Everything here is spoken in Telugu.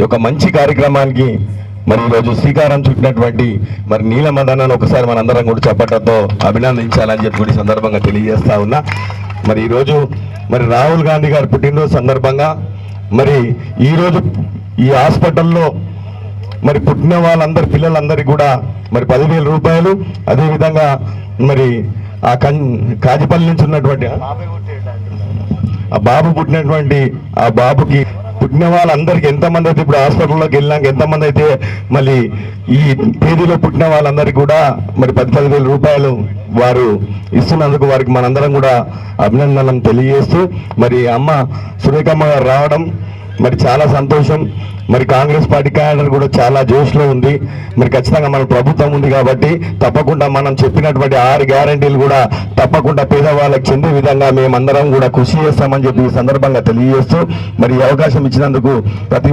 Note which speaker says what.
Speaker 1: ఒక మంచి కార్యక్రమానికి మరి ఈరోజు శ్రీకారం చుట్టినటువంటి మరి నీలమదనను ఒకసారి మనందరం కూడా చప్పట్లతో అభినందించాలని చెప్పి ఈ సందర్భంగా తెలియజేస్తా ఉన్నా. మరి ఈరోజు మరి రాహుల్ గాంధీ గారి పుట్టినరోజు సందర్భంగా మరి ఈరోజు ఈ హాస్పిటల్లో మరి పుట్టిన వాళ్ళందరి పిల్లలందరికీ కూడా మరి 10,000 రూపాయలు, అదేవిధంగా మరి ఆ కాజిపల్లి నుంచి ఉన్నటువంటి ఆ బాబు పుట్టినటువంటి ఆ బాబుకి పుట్టిన వాళ్ళందరికీ ఎంతమంది అయితే ఇప్పుడు హాస్పిటల్లోకి వెళ్ళినాక ఎంతమంది అయితే మళ్ళీ ఈ తేదీలో పుట్టిన వాళ్ళందరికీ కూడా మరి 10,000 రూపాయలు వారు ఇస్తున్నందుకు వారికి మనందరం కూడా అభినందనలు తెలియజేస్తూ మరి అమ్మ సురేఖమ్మ గారు రావడం మరి చాలా సంతోషం. మరి కాంగ్రెస్ పార్టీ క్యాడర్ కూడా చాలా జోష్లో ఉంది. మరి ఖచ్చితంగా మన ప్రభుత్వం ఉంది కాబట్టి తప్పకుండా మనం చెప్పినటువంటి 6 గ్యారంటీలు కూడా తప్పకుండా పేదవాళ్ళకి చెందే విధంగా మేమందరం కూడా కృషి చేస్తామని చెప్పి ఈ సందర్భంగా తెలియజేస్తూ మరి అవకాశం ఇచ్చినందుకు ప్రతి